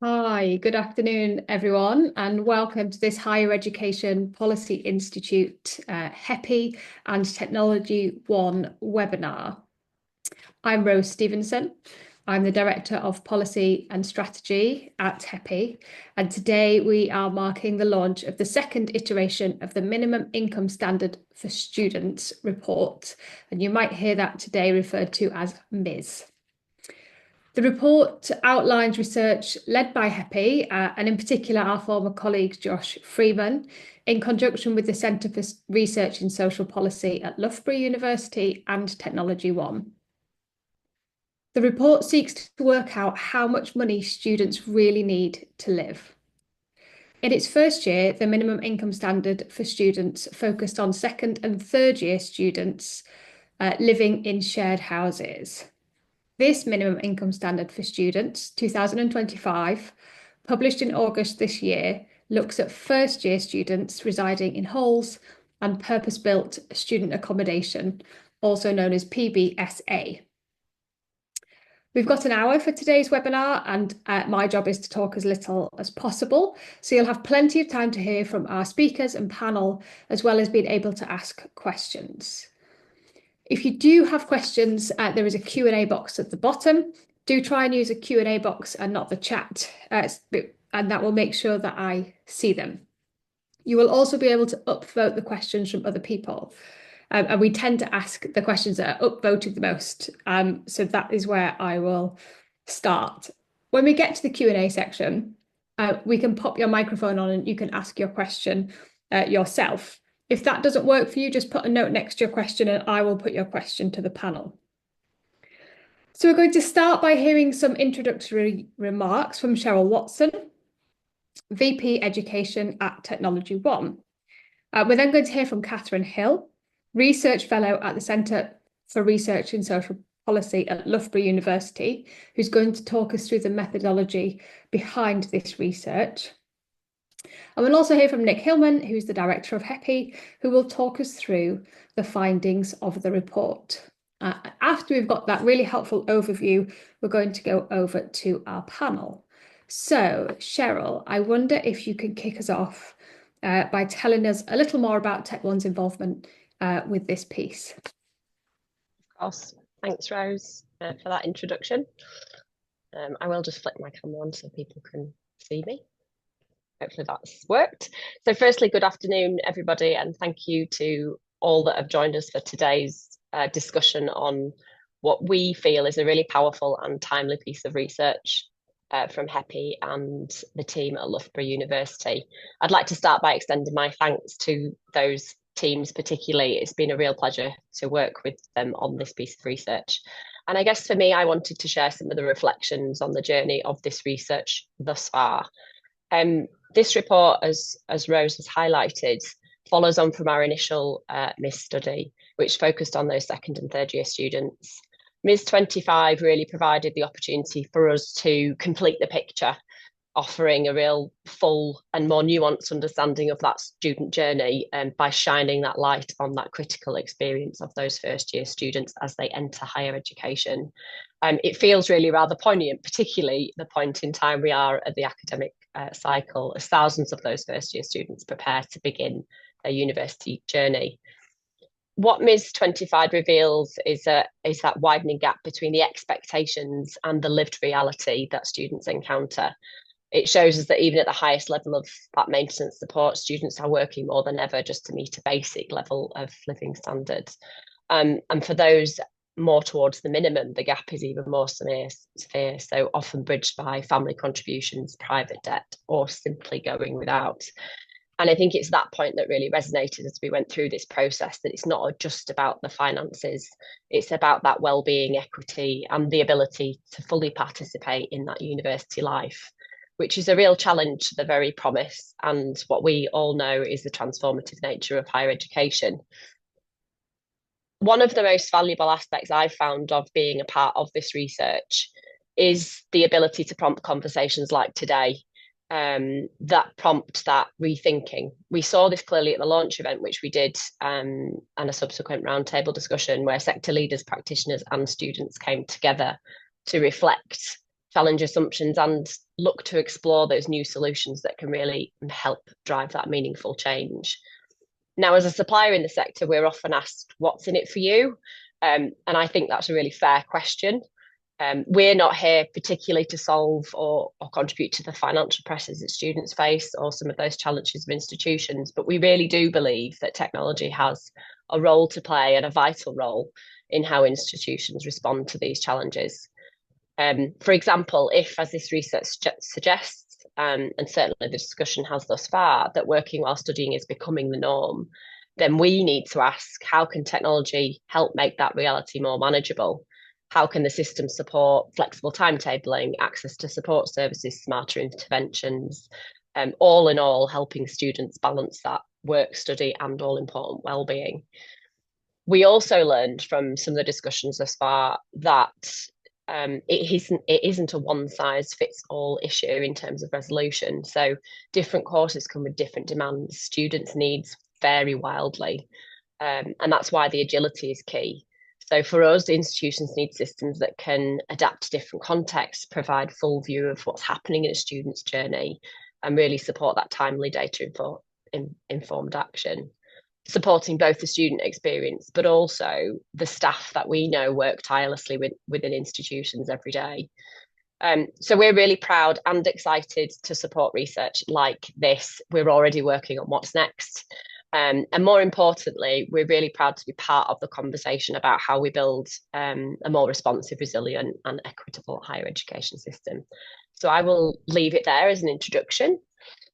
Hi, good afternoon, everyone, and welcome to this Higher Education Policy Institute HEPI and TechnologyOne webinar. I'm Rose Stephenson. I'm the Director of Policy and Strategy at HEPI, and today we are marking the launch of the second iteration of the Minimum Income Standard for Students report, and you might hear that today referred to as MIS. The report outlines research led by HEPI, and in particular our former colleague Josh Freeman, in conjunction with the Centre for Research in Social Policy at Loughborough University and TechnologyOne. The report seeks to work out how much money students really need to live. In its first year, the minimum income standard for students focused on second and third year students living in shared houses. This minimum income standard for students, 2025, published in August this year, looks at first year students residing in halls and purpose-built student accommodation, also known as PBSA. We've got an hour for today's webinar, and my job is to talk as little as possible. So you'll have plenty of time to hear from our speakers and panel, as well as being able to ask questions. If you do have questions, there is a Q&A box at the bottom. Do try and use a Q&A box and not the chat, and that will make sure that I see them. You will also be able to upvote the questions from other people. And we tend to ask the questions that are upvoted the most. So that is where I will start. When we get to the Q&A section, we can pop your microphone on and you can ask your question yourself. If that doesn't work for you, just put a note next to your question and I will put your question to the panel. So we're going to start by hearing some introductory remarks from Cheryl Watson, VP Education at TechnologyOne. We're then going to hear from Katherine Hill, Research Fellow at the Centre for Research in Social Policy at Loughborough University, who's going to talk us through the methodology behind this research. And we'll also hear from Nick Hillman, who's the Director of HEPI, who will talk us through the findings of the report. After we've got that really helpful overview, we're going to go over to our panel. So, Cheryl, I wonder if you could kick us off by telling us a little more about TechOne's involvement with this piece. Of course. Thanks, Rose, for that introduction. I will just flick my camera on so people can see me. Hopefully that's worked. So firstly, good afternoon, everybody, and thank you to all that have joined us for today's discussion on what we feel is a really powerful and timely piece of research from HEPI and the team at Loughborough University. I'd like to start by extending my thanks to those teams particularly. It's been a real pleasure to work with them on this piece of research. And I guess for me, I wanted to share some of the reflections on the journey of this research thus far. This report, as Rose has highlighted, follows on from our initial MIS study, which focused on those second and third year students. MIS 25 really provided the opportunity for us to complete the picture, offering a real full and more nuanced understanding of that student journey by shining that light on that critical experience of those first year students as they enter higher education. It feels really rather poignant, particularly the point in time we are at the academic cycle, as thousands of those first year students prepare to begin their university journey. What MIS 25 reveals is that widening gap between the expectations and the lived reality that students encounter. It shows us that even at the highest level of that maintenance support, students are working more than ever just to meet a basic level of living standards. And for those more towards the minimum, the gap is even more severe, so often bridged by family contributions, private debt, or simply going without. And I think it's that point that really resonated as we went through this process, that it's not just about the finances, it's about that well-being, equity, and the ability to fully participate in that university life, which is a real challenge to the very promise and what we all know is the transformative nature of higher education. One of the most valuable aspects I've found of being a part of this research is the ability to prompt conversations like today, that prompt that rethinking. We saw this clearly at the launch event, which we did, and a subsequent roundtable discussion where sector leaders, practitioners and students came together to reflect challenge assumptions and look to explore those new solutions that can really help drive that meaningful change. Now, as a supplier in the sector, we're often asked, what's in it for you? And I think that's a really fair question. We're not here particularly to solve or contribute to the financial pressures that students face or some of those challenges of institutions, but we really do believe that technology has a role to play and a vital role in how institutions respond to these challenges. For example, if, as this research suggests, and certainly the discussion has thus far, that working while studying is becoming the norm, then we need to ask, how can technology help make that reality more manageable? How can the system support flexible timetabling, access to support services, smarter interventions, all in all, helping students balance that work, study, and all-important well-being? We also learned from some of the discussions thus far that it isn't a one-size-fits-all issue in terms of resolution. So different courses come with different demands. Students' needs vary wildly, and that's why the agility is key. So for us, the institutions need systems that can adapt to different contexts, provide full view of what's happening in a student's journey, and really support that timely data-informed action, supporting both the student experience, but also the staff that we know work tirelessly within institutions every day. So we're really proud and excited to support research like this. We're already working on what's next. And more importantly, we're really proud to be part of the conversation about how we build a more responsive, resilient and equitable higher education system. So I will leave it there as an introduction,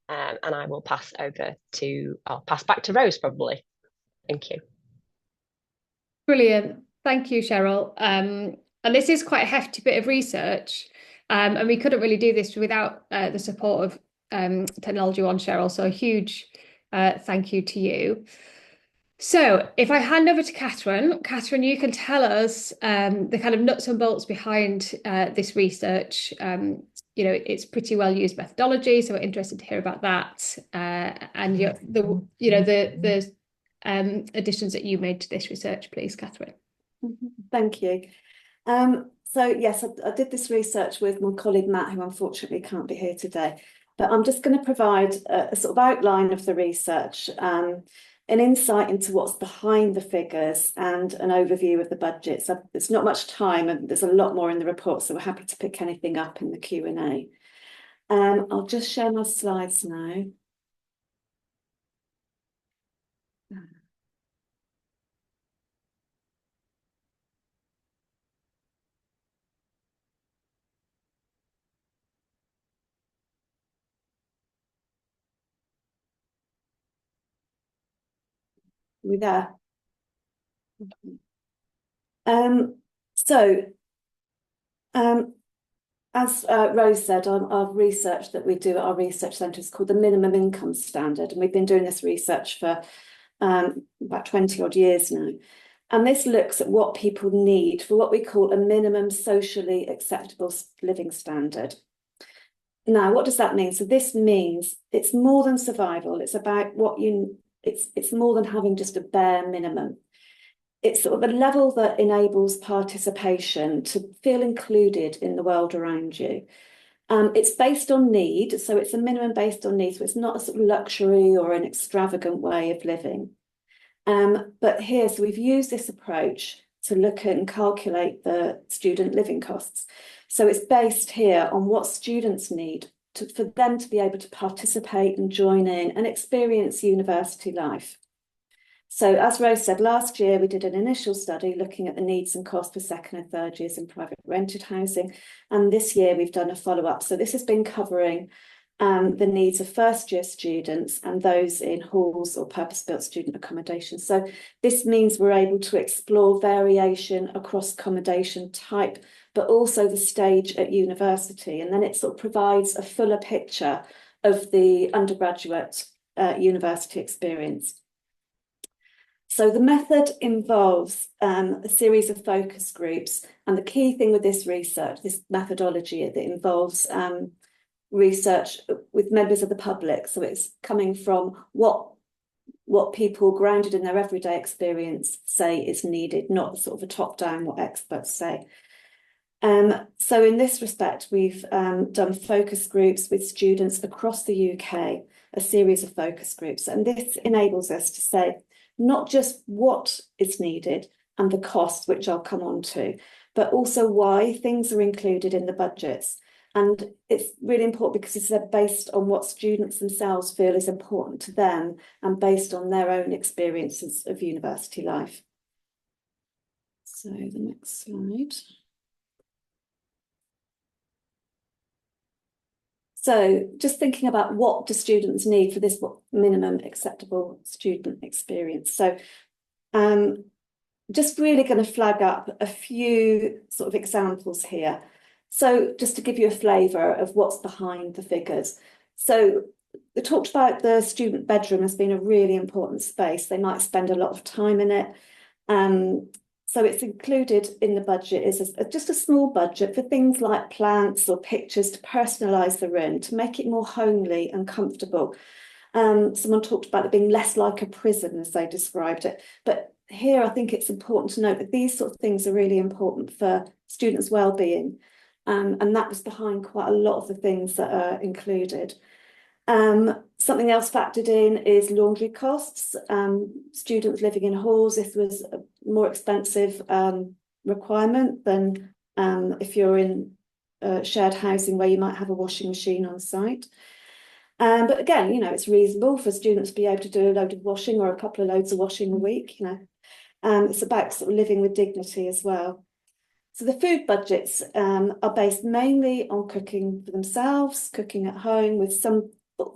and I will pass back to Rose probably. Thank you. Brilliant. Thank you, Cheryl. And this is quite a hefty bit of research, and we couldn't really do this without the support of TechnologyOne, Cheryl. So a huge thank you to you. So if I hand over to Katherine, you can tell us the kind of nuts and bolts behind this research. It's pretty well used methodology, so we're interested to hear about that, and the additions that you made to this research, please, Katherine. Thank you. So yes, I did this research with my colleague Matt, who unfortunately can't be here today, but I'm just going to provide a sort of outline of the research, an insight into what's behind the figures and an overview of the budget. So there's not much time and there's a lot more in the report, so we're happy to pick anything up in the Q&A. I'll just share my slides now. Are we there? As Rose said, our research that we do at our research centre is called the Minimum Income Standard, and we've been doing this research for about 20 odd years now. And this looks at what people need for what we call a minimum socially acceptable living standard. Now, what does that mean? So this means it's more than survival. It's about it's more than having just a bare minimum. It's sort of a level that enables participation, to feel included in the world around you. It's based on need, so it's a minimum based on need, so it's not a sort of luxury or an extravagant way of living. But here, so we've used this approach to look at and calculate the student living costs. So it's based here on what students need for them to be able to participate and join in and experience university life. So as Rose said, last year we did an initial study looking at the needs and costs for second and third years in private rented housing. And this year we've done a follow-up. So this has been covering the needs of first year students and those in halls or purpose-built student accommodation. So this means we're able to explore variation across accommodation type, but also the stage at university. And then it sort of provides a fuller picture of the undergraduate university experience. So the method involves a series of focus groups, and the key thing with this research, this methodology, it involves research with members of the public. So it's coming from what people grounded in their everyday experience say is needed, not sort of a top-down what experts say. So in this respect, we've done focus groups with students across the UK, a series of focus groups, and this enables us to say not just what is needed and the cost, which I'll come on to, but also why things are included in the budgets. And it's really important because it's based on what students themselves feel is important to them and based on their own experiences of university life. So the next slide. So just thinking about what do students need for this minimum acceptable student experience. So just really going to flag up a few sort of examples here. So just to give you a flavour of what's behind the figures. So we talked about the student bedroom as being a really important space. They might spend a lot of time in it. So it's included in the budget is just a small budget for things like plants or pictures to personalise the room, to make it more homely and comfortable. Someone talked about it being less like a prison, as they described it. But here, I think it's important to note that these sort of things are really important for students' well-being. And that was behind quite a lot of the things that are included. Something else factored in is laundry costs. Students living in halls, this was a more expensive requirement than if you're in shared housing where you might have a washing machine on site. But again, you know, it's reasonable for students to be able to do a load of washing or a couple of loads of washing a week, you know. It's about sort of living with dignity as well. So the food budgets are based mainly on cooking for themselves, cooking at home with some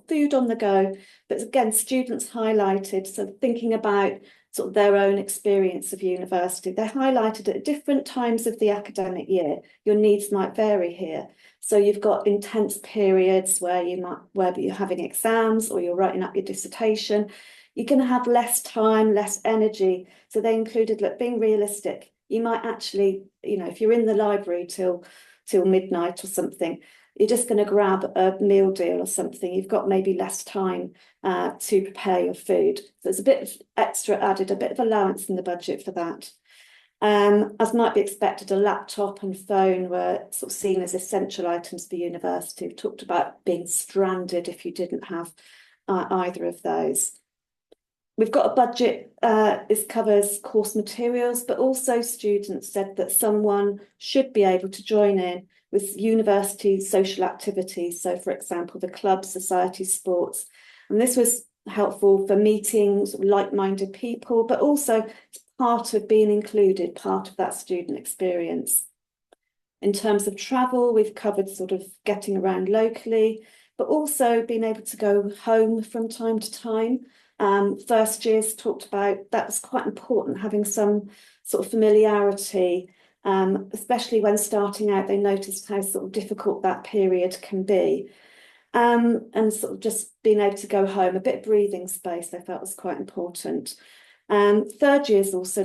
food on the go, but again, students highlighted, so thinking about sort of their own experience of university, they highlighted at different times of the academic year, your needs might vary here. So you've got intense periods where you're having exams or you're writing up your dissertation, you're going to have less time, less energy. So they included, look, being realistic, you might actually, you know, if you're in the library till midnight or something, you're just going to grab a meal deal or something, you've got maybe less time to prepare your food. So there's a bit of extra added, a bit of allowance in the budget for that. As might be expected, a laptop and phone were sort of seen as essential items for university. We've talked about being stranded if you didn't have either of those. We've got a budget, this covers course materials, but also students said that someone should be able to join in with university social activities. So for example, the clubs, societies, sports, and this was helpful for meetings, like-minded people, but also part of being included, part of that student experience. In terms of travel, we've covered sort of getting around locally, but also being able to go home from time to time. First years talked about that was quite important, having some sort of familiarity, especially when starting out, they noticed how sort of difficult that period can be. And sort of just being able to go home, a bit of breathing space, they felt was quite important. Third years also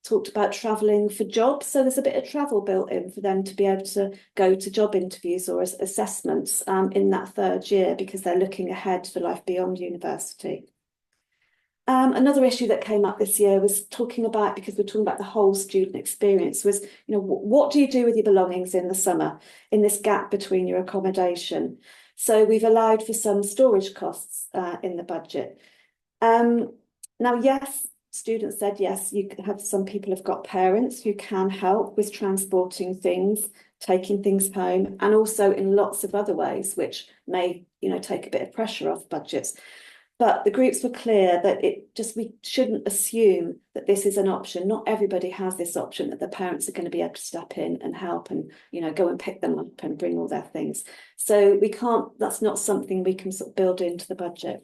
talked about travelling for jobs. So there's a bit of travel built in for them to be able to go to job interviews or assessments in that third year because they're looking ahead for life beyond university. Another issue that came up this year was talking about, because we're talking about the whole student experience, was, you know, what do you do with your belongings in the summer, in this gap between your accommodation? So we've allowed for some storage costs in the budget. Now, yes, students said, yes, some people have got parents who can help with transporting things, taking things home, and also in lots of other ways, which may, you know, take a bit of pressure off budgets. But the groups were clear that we shouldn't assume that this is an option. Not everybody has this option that the parents are going to be able to step in and help and, you know, go and pick them up and bring all their things. So we can't, that's not something we can sort of build into the budget.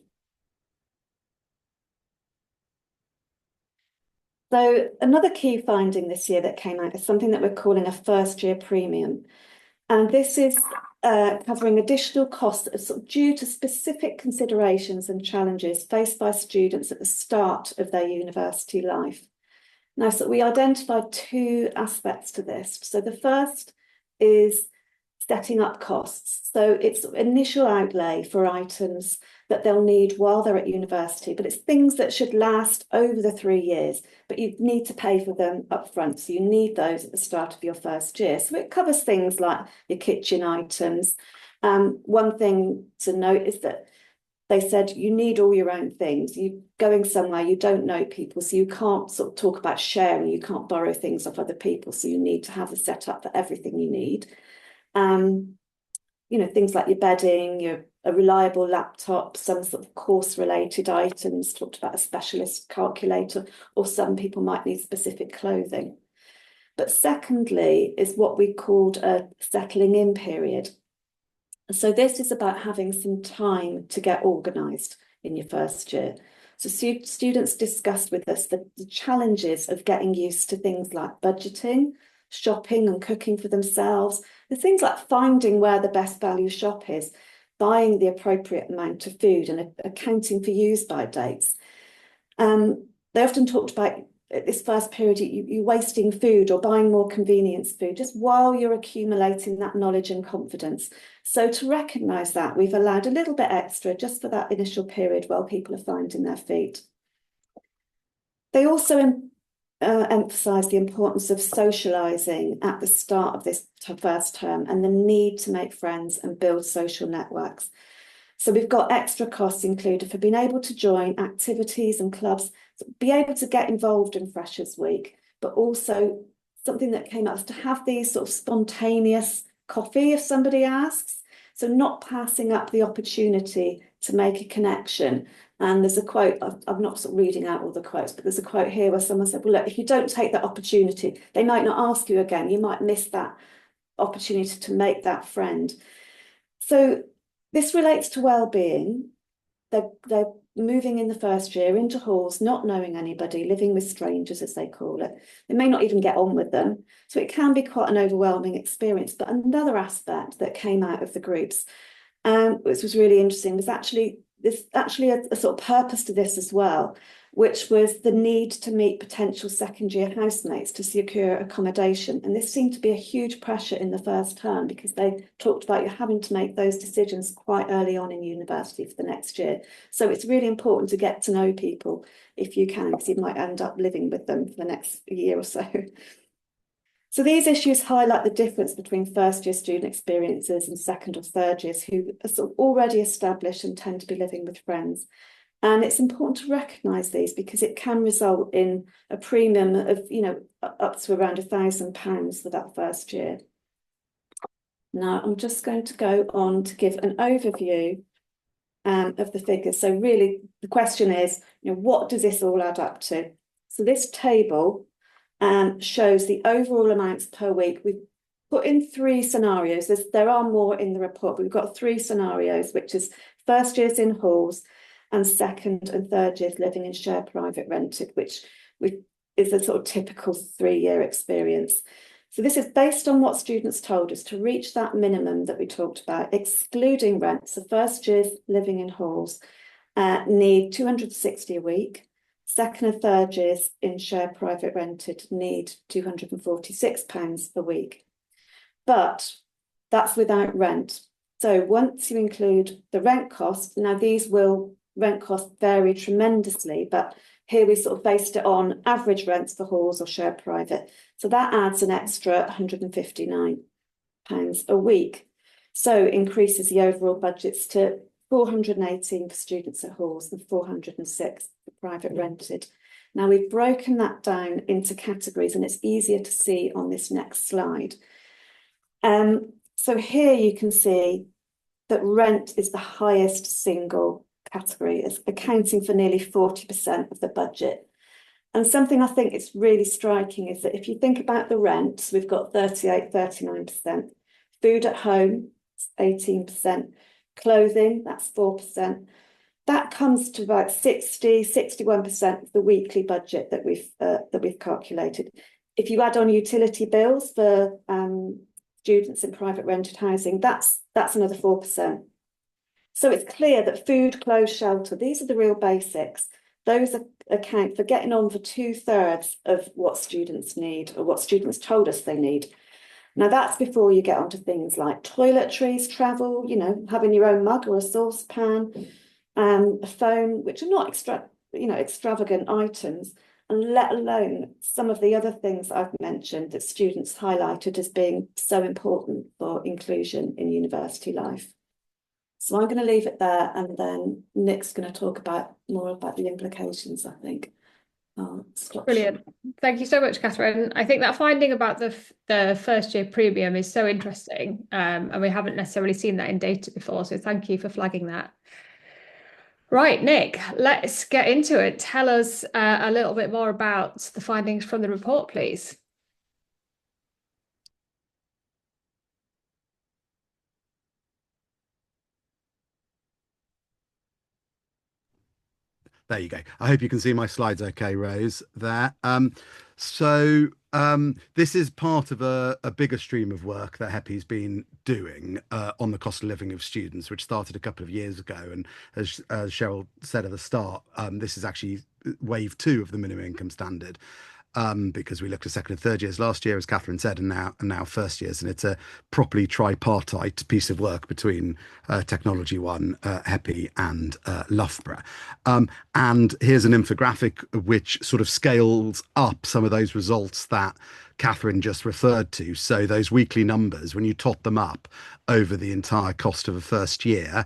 So another key finding this year that came out is something that we're calling a first year premium. And this is covering additional costs sort of due to specific considerations and challenges faced by students at the start of their university life. Now, so we identified two aspects to this. So the first is setting up costs. So it's initial outlay for items that they'll need while they're at university, but it's things that should last over the 3 years, but you need to pay for them up front. So you need those at the start of your first year. So it covers things like your kitchen items. One thing to note is that they said you need all your own things. You're going somewhere, you don't know people, so you can't sort of talk about sharing, you can't borrow things off other people, so you need to have a setup for everything you need. You know, things like your bedding, a reliable laptop, some sort of course-related items, talked about a specialist calculator, or some people might need specific clothing. But secondly is what we called a settling in period. So this is about having some time to get organised in your first year. So students discussed with us the challenges of getting used to things like budgeting, shopping and cooking for themselves. The things like finding where the best value shop is, buying the appropriate amount of food and accounting for use-by dates. They often talked about this first period, you wasting food or buying more convenience food just while you're accumulating that knowledge and confidence. So to recognise that, we've allowed a little bit extra just for that initial period while people are finding their feet. They also emphasise the importance of socialising at the start of this first term and the need to make friends and build social networks. So we've got extra costs included for being able to join activities and clubs, be able to get involved in Freshers Week, but also something that came up is to have these sort of spontaneous coffee if somebody asks. So not passing up the opportunity to make a connection. And there's a quote, I'm not sort of reading out all the quotes, but there's a quote here where someone said, well, look, if you don't take that opportunity, they might not ask you again. You might miss that opportunity to make that friend. So this relates to well-being. They're moving in the first year into halls, not knowing anybody, living with strangers, as they call it. They may not even get on with them. So it can be quite an overwhelming experience. But another aspect that came out of the groups, which was really interesting, was actually a sort of purpose to this as well, which was the need to meet potential second-year housemates to secure accommodation. And this seemed to be a huge pressure in the first term because they talked about you having to make those decisions quite early on in university for the next year. So it's really important to get to know people if you can, because you might end up living with them for the next year or so. So these issues highlight the difference between first-year student experiences and second or third years who are sort of already established and tend to be living with friends. And it's important to recognise these because it can result in a premium of, you know, up to around £1,000 for that first year. Now, I'm just going to go on to give an overview of the figures. So really, the question is, you know, what does this all add up to? So this table shows the overall amounts per week. We've put in 3 scenarios. There are more in the report, but we've got 3 scenarios, which is first years in halls and second and third years living in shared private rented, which is a sort of typical 3-year experience. So this is based on what students told us to reach that minimum that we talked about, excluding rent. So first years living in halls need £260 a week. Second and third years in shared private rented need £246 a week. But that's without rent. So once you include the rent cost, now rent costs vary tremendously, but here we sort of based it on average rents for halls or shared private. So that adds an extra £159 a week. So increases the overall budgets to 418 for students at halls and 406 for private rented. Now we've broken that down into categories and it's easier to see on this next slide. So here you can see that rent is the highest single category, is accounting for nearly 40% of the budget. And something I think is really striking is that if you think about the rents, we've got 39%, food at home, 18%, clothing, that's 4%. That comes to about 61% of the weekly budget that we've calculated. If you add on utility bills for students in private rented housing, that's another 4%. So it's clear that food, clothes, shelter, these are the real basics. Those account for getting on for 2/3 of what students need or what students told us they need. Now that's before you get onto things like toiletries, travel, you know, having your own mug or a saucepan, a phone, which are not extravagant items, and let alone some of the other things I've mentioned that students highlighted as being so important for inclusion in university life. So I'm going to leave it there, and then Nick's going to talk more about the implications, I think. Brilliant. Thank you so much, Katherine. I think that finding about the first year premium is so interesting, and we haven't necessarily seen that in data before, so thank you for flagging that. Right, Nick, let's get into it. Tell us a little bit more about the findings from the report, please. There you go. I hope you can see my slides okay, Rose, there. This is part of a bigger stream of work that HEPI's been doing on the cost of living of students, which started a couple of years ago. And as Cheryl said at the start, this is actually wave 2 of the minimum income standard. Because we looked at second and third years last year, as Katherine said, and now first years, and it's a properly tripartite piece of work between TechnologyOne, HEPI, and Loughborough. And here's an infographic which sort of scales up some of those results that Katherine just referred to. So those weekly numbers, when you tot them up over the entire cost of a first year,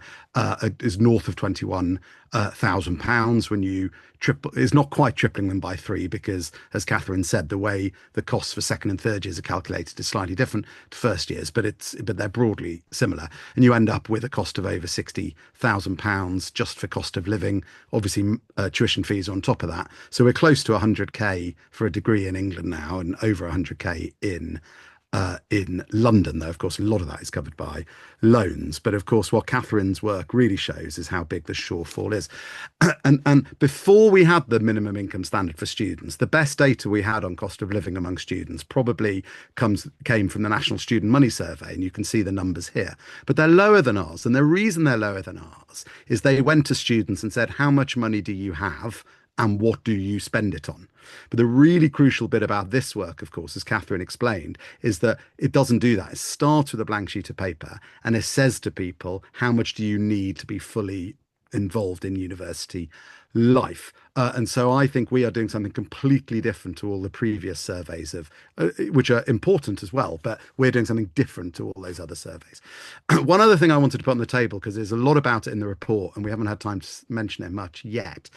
is north of £21,000. When you triple, it's not quite tripling them by 3, because, as Katherine said, the way the costs for second and third years are calculated is slightly different to first years, but they're broadly similar. And you end up with a cost of over £60,000 just for cost of living, obviously tuition fees on top of that. So we're close to 100k for a degree in England now, and over 100k in London, though of course a lot of that is covered by loans. But of course what Katherine's work really shows is how big the shortfall is. And before we had the minimum income standard for students, the best data we had on cost of living among students probably came from the National Student Money Survey, and you can see the numbers here. But they're lower than ours, and the reason they're lower than ours is they went to students and said, how much money do you have and what do you spend it on? But the really crucial bit about this work, of course, as Katherine explained, is that it doesn't do that. It starts with a blank sheet of paper and it says to people, how much do you need to be fully involved in university life? And so I think we are doing something completely different to all the previous surveys which are important as well, but we're doing something different to all those other surveys. One other thing I wanted to put on the table, because there's a lot about it in the report and we haven't had time to mention it much yet,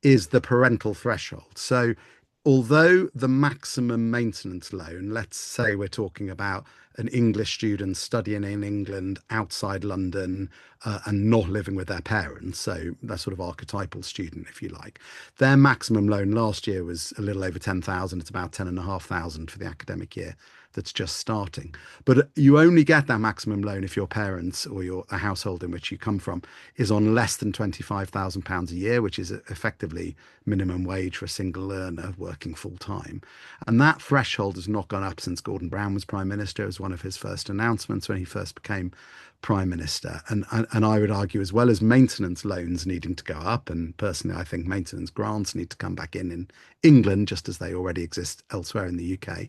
is the parental threshold. So although the maximum maintenance loan, let's say we're talking about an English student studying in England outside London and not living with their parents, so that sort of archetypal student, if you like, their maximum loan last year was a little over 10,000. It's about 10,500 for the academic year that's just starting. But you only get that maximum loan if your parents or a household in which you come from is on less than £25,000 a year, which is effectively minimum wage for a single earner working full time. And that threshold has not gone up since Gordon Brown was Prime Minister. It was one of his first announcements when he first became Prime Minister. And I would argue, as well as maintenance loans needing to go up, and personally I think maintenance grants need to come back in England just as they already exist elsewhere in the UK,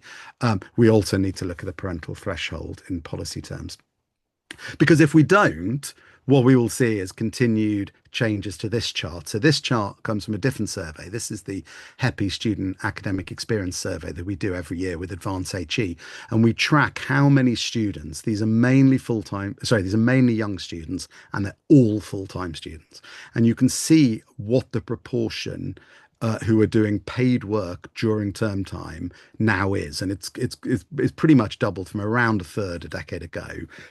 we also need to look at the parental threshold in policy terms. Because if we don't, what we will see is continued changes to this chart. So this chart comes from a different survey. This is the HEPI Student Academic Experience Survey that we do every year with Advance HE. And we track how many students, these are mainly young students, and they're all full-time students. And you can see what the proportion who are doing paid work during term time now is, and it's pretty much doubled from around a third a decade ago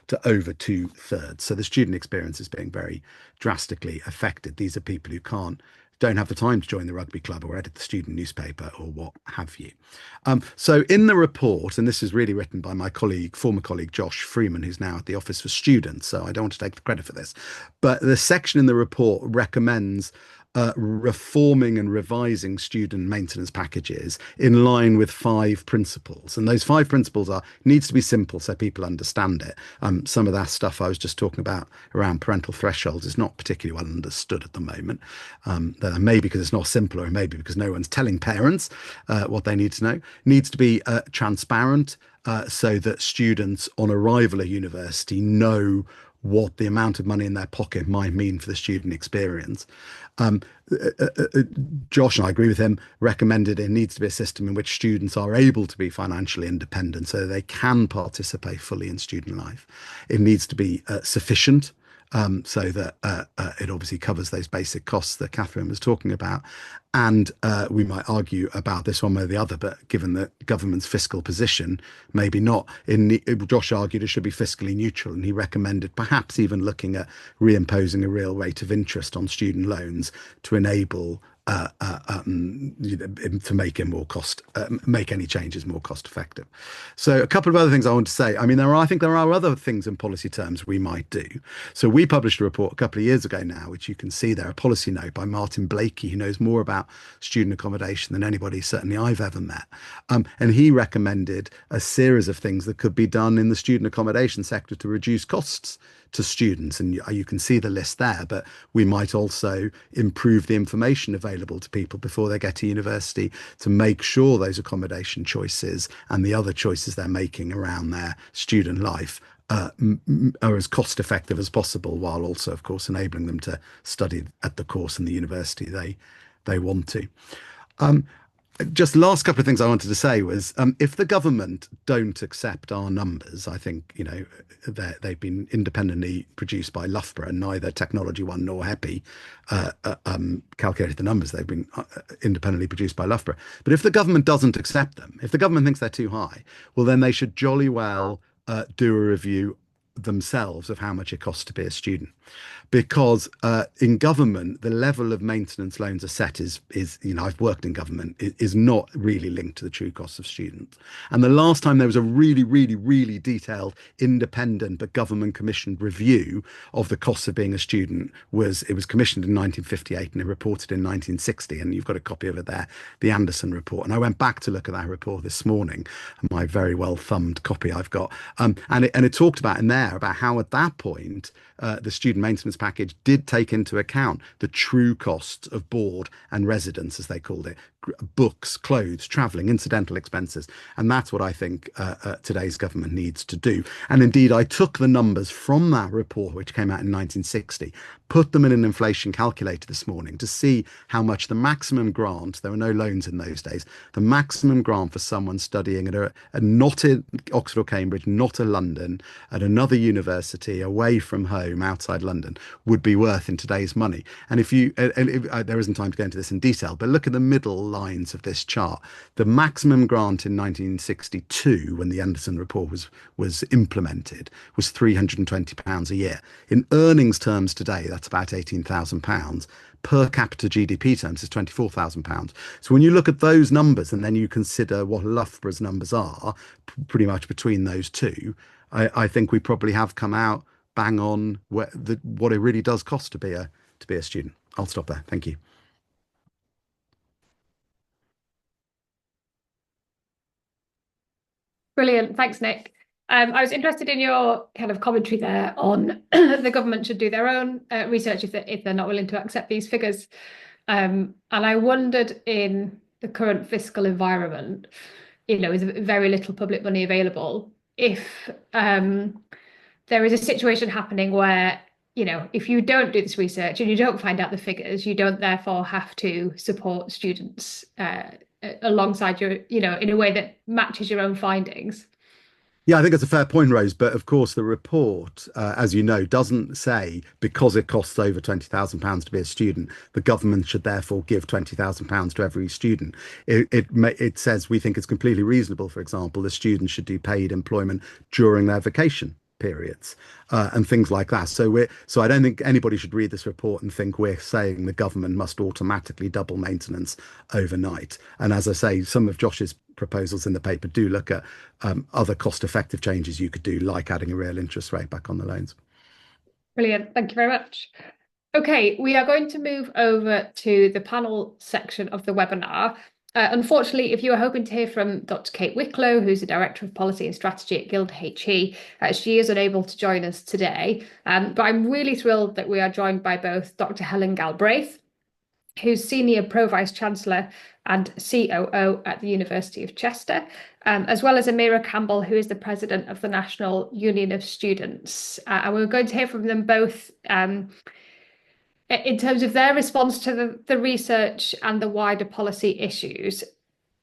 to over 2/3. So the student experience is being very drastically affected. These are people who don't have the time to join the rugby club or edit the student newspaper or what have you. So in the report, and this is really written by my former colleague Josh Freeman, who's now at the Office for Students, so I don't want to take the credit for this, but the section in the report recommends reforming and revising student maintenance packages in line with 5 principles. And those 5 principles are, needs to be simple so people understand it. Some of that stuff I was just talking about around parental thresholds is not particularly well understood at the moment. Maybe because it's not simple, or maybe because no one's telling parents what they need to know. Needs to be transparent, so that students on arrival at university know what the amount of money in their pocket might mean for the student experience. Josh, and I agree with him, recommended it needs to be a system in which students are able to be financially independent so they can participate fully in student life. It needs to be sufficient, so that it obviously covers those basic costs that Katherine was talking about. And we might argue about this one way or the other, but given the government's fiscal position, maybe not. Josh argued it should be fiscally neutral, and he recommended perhaps even looking at reimposing a real rate of interest on student loans to enable to make it more make any changes more cost effective. So a couple of other things I want to say. I mean, I think there are other things in policy terms we might do. So we published a report a couple of years ago now, which you can see there, a policy note by Martin Blakey, who knows more about student accommodation than anybody certainly I've ever met. And he recommended a series of things that could be done in the student accommodation sector to reduce costs to students, and you can see the list there. But we might also improve the information available to people before they get to university to make sure those accommodation choices and the other choices they're making around their student life are as cost effective as possible, while also, of course, enabling them to study at the course in the university they want to. Just the last couple of things I wanted to say was, if the government don't accept our numbers, I think, they've been independently produced by Loughborough, and neither TechnologyOne nor HEPI calculated the numbers. They've been independently produced by Loughborough. But if the government doesn't accept them, if the government thinks they're too high, well, then they should jolly well do a review themselves of how much it costs to be a student. Because in government, the level of maintenance loans are set is I've worked in government, is not really linked to the true costs of students. And the last time there was a really, really, really detailed, independent but government commissioned review of the costs of being a student was commissioned in 1958 and it reported in 1960. And you've got a copy of it there, the Anderson report. And I went back to look at that report this morning, my very well thumbed copy I've got. And it talked about in there about how at that point, the student maintenance package did take into account the true costs of board and residence, as they called it, books, clothes, travelling, incidental expenses. And that's what I think today's government needs to do. And indeed, I took the numbers from that report, which came out in 1960, put them in an inflation calculator this morning to see how much the maximum grant, there were no loans in those days, the maximum grant for someone studying at not in Oxford or Cambridge, not a London, at another university away from home outside London would be worth in today's money. And if there isn't time to go into this in detail, but look at the middle lines of this chart. The maximum grant in 1962, when the Anderson report was implemented, was £320 a year. In earnings terms today, that's about £18,000. Per capita GDP terms is £24,000. So when you look at those numbers and then you consider what Loughborough's numbers are, pretty much between those two, I think we probably have come out bang on what it really does cost to be a student. I'll stop there. Thank you. Brilliant. Thanks, Nick. I was interested in your kind of commentary there on the government should do their own research if they're not willing to accept these figures. And I wondered, in the current fiscal environment, with very little public money available, if there is a situation happening where, if you don't do this research and you don't find out the figures, you don't therefore have to support students alongside your, in a way that matches your own findings. Yeah, I think it's a fair point, Rose. But of course, the report, as you know, doesn't say because it costs over £20,000 to be a student, the government should therefore give £20,000 to every student. It says we think it's completely reasonable, for example, the students should do paid employment during their vacation periods and things like that. So I don't think anybody should read this report and think we're saying the government must automatically double maintenance overnight. And as I say, some of Josh's proposals in the paper do look at other cost-effective changes you could do, like adding a real interest rate back on the loans. Brilliant. Thank you very much. Okay, we are going to move over to the panel section of the webinar. Unfortunately, if you were hoping to hear from Dr. Kate Wicklow, who's the Director of Policy and Strategy at Guild HE, she is unable to join us today. But I'm really thrilled that we are joined by both Dr. Helen Galbraith, who's Senior Pro-Vice-Chancellor and COO at the University of Chester, as well as Amira Campbell, who is the President of the National Union of Students. And we're going to hear from them both in terms of their response to the research and the wider policy issues.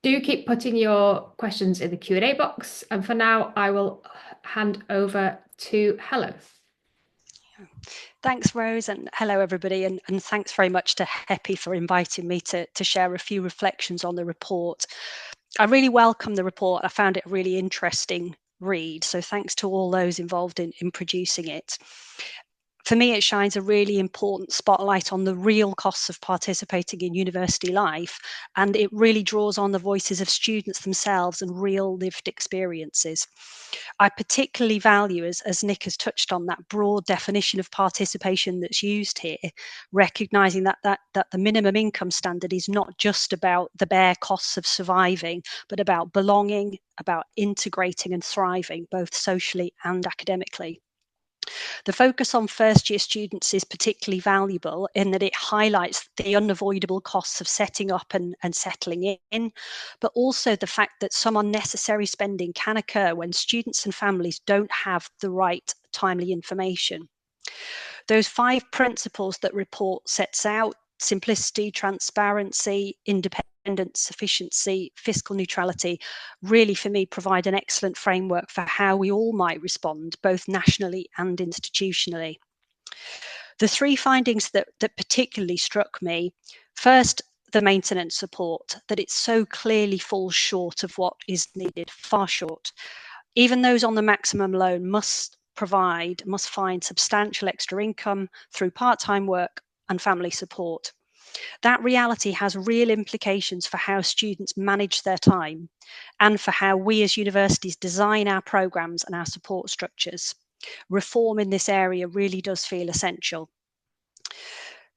Do keep putting your questions in the Q&A box. And for now, I will hand over to Helen. Thanks, Rose, and hello, everybody, and thanks very much to HEPI for inviting me to share a few reflections on the report. I really welcome the report. I found it a really interesting read, so thanks to all those involved in producing it. For me, it shines a really important spotlight on the real costs of participating in university life, and it really draws on the voices of students themselves and real lived experiences. I particularly value, as Nick has touched on, that broad definition of participation that's used here, recognising that the minimum income standard is not just about the bare costs of surviving, but about belonging, about integrating and thriving, both socially and academically. The focus on first-year students is particularly valuable in that it highlights the unavoidable costs of setting up and settling in, but also the fact that some unnecessary spending can occur when students and families don't have the right timely information. Those 5 principles that report sets out, simplicity, transparency, independence, sufficiency, fiscal neutrality, really for me provide an excellent framework for how we all might respond, both nationally and institutionally. The 3 findings that particularly struck me: first, the maintenance support, that it so clearly falls short of what is needed, far short. Even those on the maximum loan must find substantial extra income through part-time work and family support. That reality has real implications for how students manage their time and for how we as universities design our programs and our support structures. Reform in this area really does feel essential.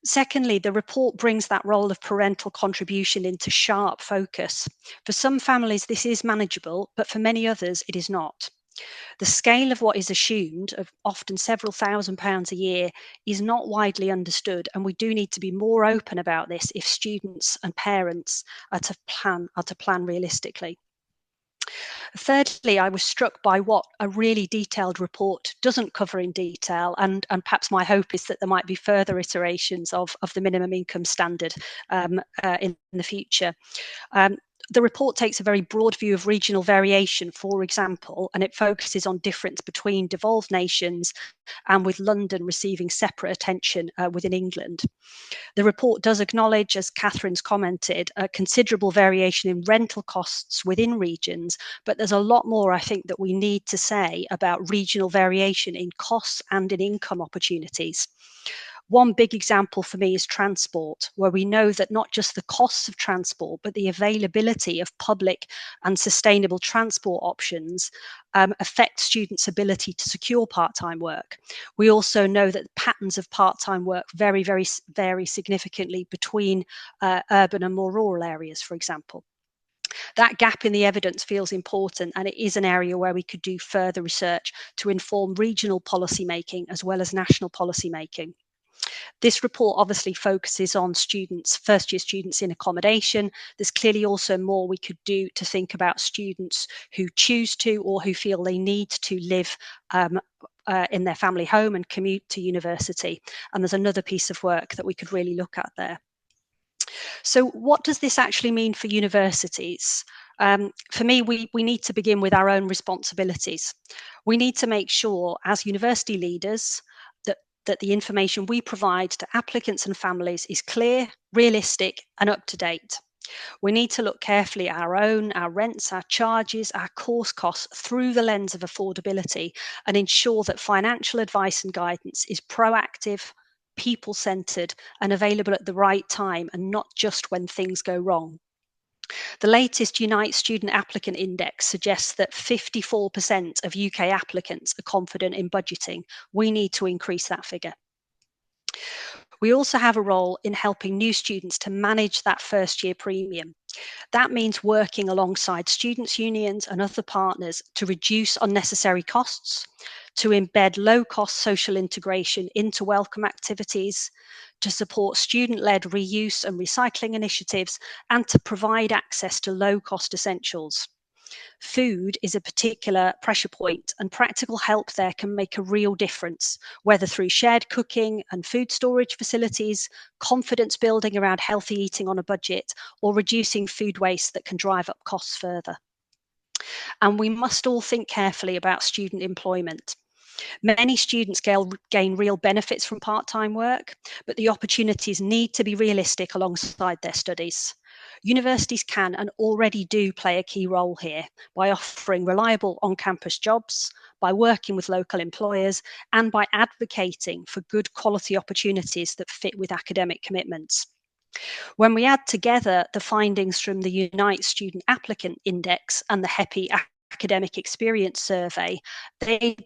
Secondly, the report brings that role of parental contribution into sharp focus. For some families, this is manageable, but for many others, it is not. The scale of what is assumed, of often several £1,000s a year, is not widely understood, and we do need to be more open about this if students and parents are to plan realistically. Thirdly, I was struck by what a really detailed report doesn't cover in detail, and perhaps my hope is that there might be further iterations of the minimum income standard in the future. The report takes a very broad view of regional variation, for example, and it focuses on difference between devolved nations and with London receiving separate attention within England. The report does acknowledge, as Catherine's commented, a considerable variation in rental costs within regions, but there's a lot more, I think, that we need to say about regional variation in costs and in income opportunities. One big example for me is transport, where we know that not just the costs of transport, but the availability of public and sustainable transport options affect students' ability to secure part-time work. We also know that patterns of part-time work vary significantly between urban and more rural areas, for example. That gap in the evidence feels important, and it is an area where we could do further research to inform regional policymaking as well as national policymaking. This report obviously focuses on students, first-year students in accommodation. There's clearly also more we could do to think about students who choose to or who feel they need to live in their family home and commute to university. And there's another piece of work that we could really look at there. So what does this actually mean for universities? For me, we need to begin with our own responsibilities. We need to make sure as university leaders that the information we provide to applicants and families is clear, realistic, and up to date. We need to look carefully at our rents, our charges, our course costs through the lens of affordability, and ensure that financial advice and guidance is proactive, people-centred, and available at the right time, and not just when things go wrong. The latest Unite Student Applicant Index suggests that 54% of UK applicants are confident in budgeting. We need to increase that figure. We also have a role in helping new students to manage that first year premium. That means working alongside students' unions and other partners to reduce unnecessary costs, to embed low-cost social integration into welcome activities, to support student-led reuse and recycling initiatives, and to provide access to low-cost essentials. Food is a particular pressure point, and practical help there can make a real difference, whether through shared cooking and food storage facilities, confidence building around healthy eating on a budget, or reducing food waste that can drive up costs further. And we must all think carefully about student employment. Many students gain real benefits from part-time work, but the opportunities need to be realistic alongside their studies. Universities can and already do play a key role here by offering reliable on-campus jobs, by working with local employers, and by advocating for good quality opportunities that fit with academic commitments. When we add together the findings from the Unite Student Applicant Index and the HEPI Academic Experience Survey, they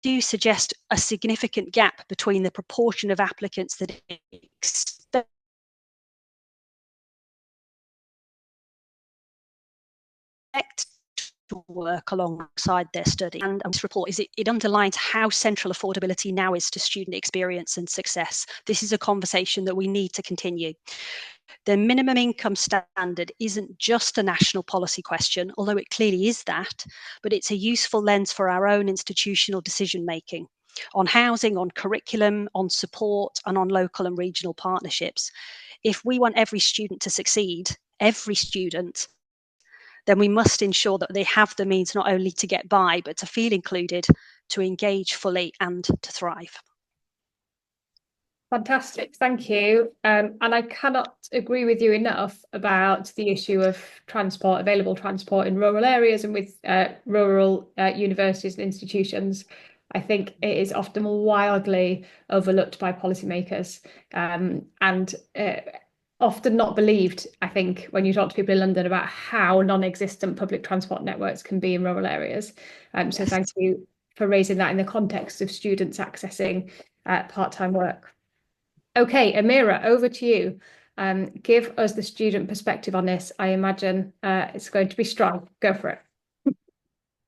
do suggest a significant gap between the proportion of applicants that expect to work alongside their study. And this report it underlines how central affordability now is to student experience and success. This is a conversation that we need to continue. The minimum income standard isn't just a national policy question, although it clearly is that, but it's a useful lens for our own institutional decision making on housing, on curriculum, on support, and on local and regional partnerships. If we want every student to succeed, every student, then we must ensure that they have the means not only to get by, but to feel included, to engage fully, and to thrive. Fantastic, thank you. And I cannot agree with you enough about the issue of transport, available transport in rural areas and with rural universities and institutions. I think it is often wildly overlooked by policymakers and often not believed, I think, when you talk to people in London about how non-existent public transport networks can be in rural areas. So thank you for raising that in the context of students accessing part-time work. Okay, Amira, over to you. Give us the student perspective on this. I imagine it's going to be strong. Go for it.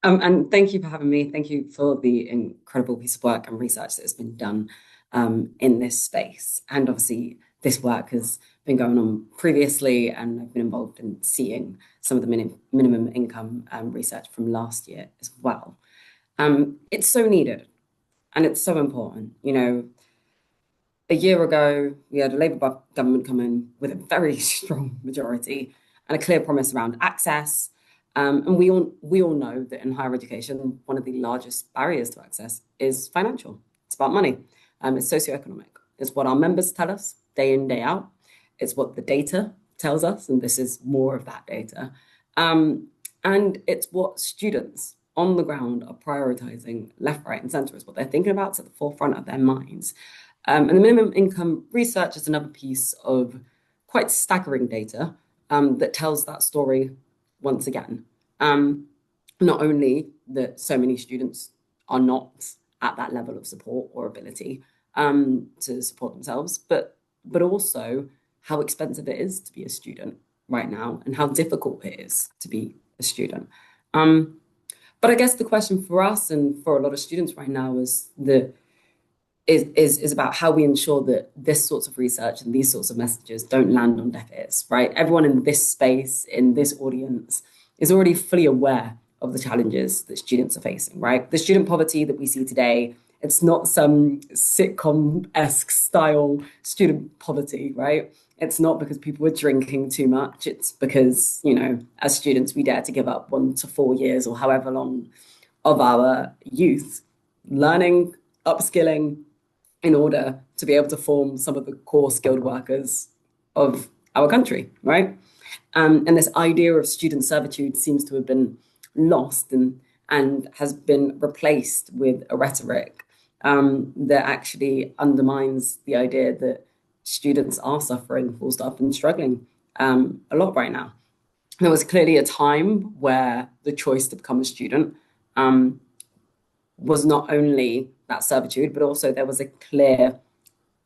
And thank you for having me. Thank you for the incredible piece of work and research that has been done in this space. And obviously, this work has been going on previously, and I've been involved in seeing some of the minimum income research from last year as well. It's so needed, and it's so important. You know, a year ago, we had a Labour government come in with a very strong majority and a clear promise around access. And we all know that in higher education, one of the largest barriers to access is financial. It's about money. It's socioeconomic. It's what our members tell us day in, day out. It's what the data tells us, and this is more of that data. And it's what students on the ground are prioritizing left, right, and centre, is what they're thinking about. It's at the forefront of their minds. And the minimum income research is another piece of quite staggering data that tells that story once again. Not only that so many students are not at that level of support or ability to support themselves, but also how expensive it is to be a student right now and how difficult it is to be a student. But I guess the question for us and for a lot of students right now is about how we ensure that this sorts of research and these sorts of messages don't land on deaf ears, right? Everyone in this space, in this audience, is already fully aware of the challenges that students are facing, right? The student poverty that we see today, it's not some sitcom-esque style student poverty, right? It's not because people are drinking too much. It's because, you know, as students, we dare to give up 1 to 4 years or however long of our youth learning, upskilling, in order to be able to form some of the core skilled workers of our country, right? And this idea of student servitude seems to have been lost and has been replaced with a rhetoric that actually undermines the idea that students are suffering, full stop, and struggling a lot right now. There was clearly a time where the choice to become a student was not only that servitude, but also there was a clear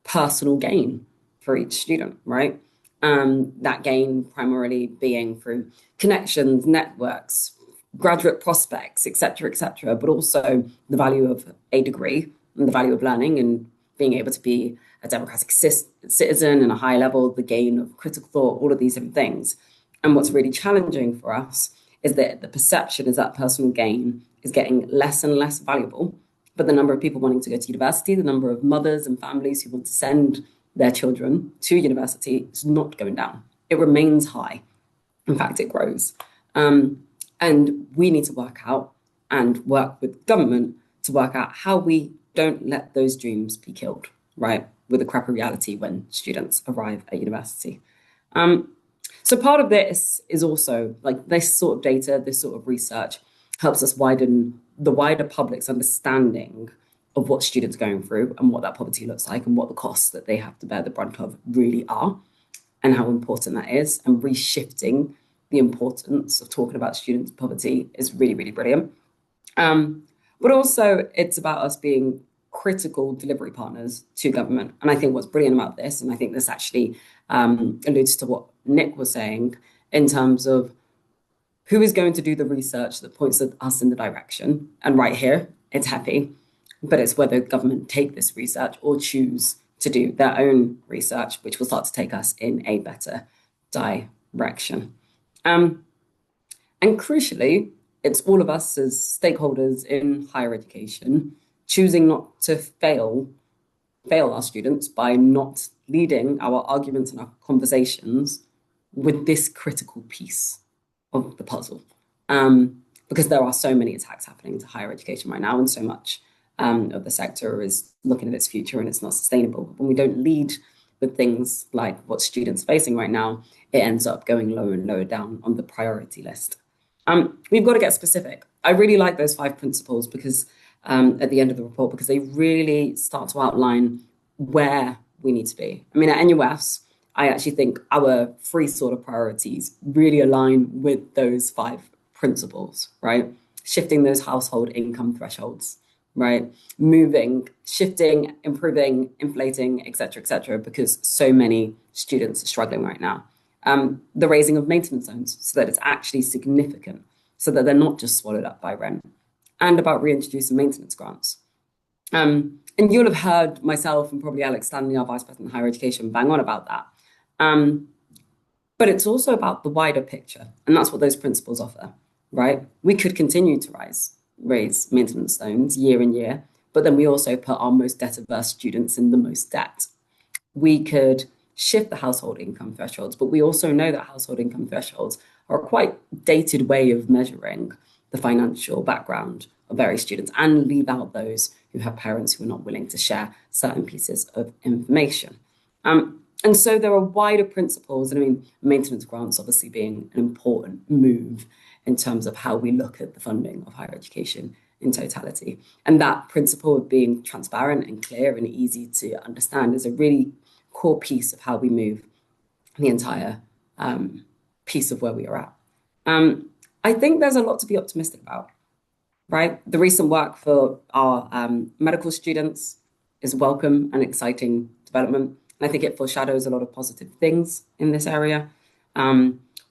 personal gain for each student, right? That gain primarily being through connections, networks, graduate prospects, etc., but also the value of a degree and the value of learning and being able to be a democratic citizen and a high level, the gain of critical thought, all of these different things. And what's really challenging for us is that the perception is that personal gain is getting less and less valuable, but the number of people wanting to go to university, the number of mothers and families who want to send their children to university is not going down. It remains high. In fact, it grows. And we need to work out and work with government to work out how we don't let those dreams be killed, right? With a crappy reality when students arrive at university. So part of this is also like this sort of data, this sort of research helps us widen the wider public's understanding of what students are going through and what that poverty looks like and what the costs that they have to bear the brunt of really are and how important that is. And reshifting the importance of talking about students' poverty is really, really brilliant. But also it's about us being critical delivery partners to government. And I think what's brilliant about this, and I think this actually alludes to what Nick was saying in terms of who is going to do the research that points us in the direction. And right here, it's HEPI, but it's whether government take this research or choose to do their own research, which will start to take us in a better direction. And crucially, it's all of us as stakeholders in higher education choosing not to fail our students by not leading our arguments and our conversations with this critical piece of the puzzle. Because there are so many attacks happening to higher education right now, and so much of the sector is looking at its future and it's not sustainable. When we don't lead with things like what students are facing right now, it ends up going lower and lower down on the priority list. We've got to get specific. I really like those 5 principles because at the end of the report, because they really start to outline where we need to be. I mean, at NUS, I actually think our 3 sort of priorities really align with those 5 principles, right? Shifting those household income thresholds, right? Moving, shifting, improving, inflating, etc., because so many students are struggling right now. The raising of maintenance zones so that it's actually significant, so that they're not just swallowed up by rent, and about reintroducing maintenance grants. And you'll have heard myself and probably Alex Stanley, our Vice President of Higher Education, bang on about that. But it's also about the wider picture, and that's what those principles offer, right? We could continue to raise maintenance zones year in year, but then we also put our most debt-averse students in the most debt. We could shift the household income thresholds, but we also know that household income thresholds are a quite dated way of measuring the financial background of various students and leave out those who have parents who are not willing to share certain pieces of information. And so there are wider principles, and I mean, maintenance grants obviously being an important move in terms of how we look at the funding of higher education in totality. And that principle of being transparent and clear and easy to understand is a really core piece of how we move the entire piece of where we are at. I think there's a lot to be optimistic about, right? The recent work for our medical students is welcome and exciting development. And I think it foreshadows a lot of positive things in this area.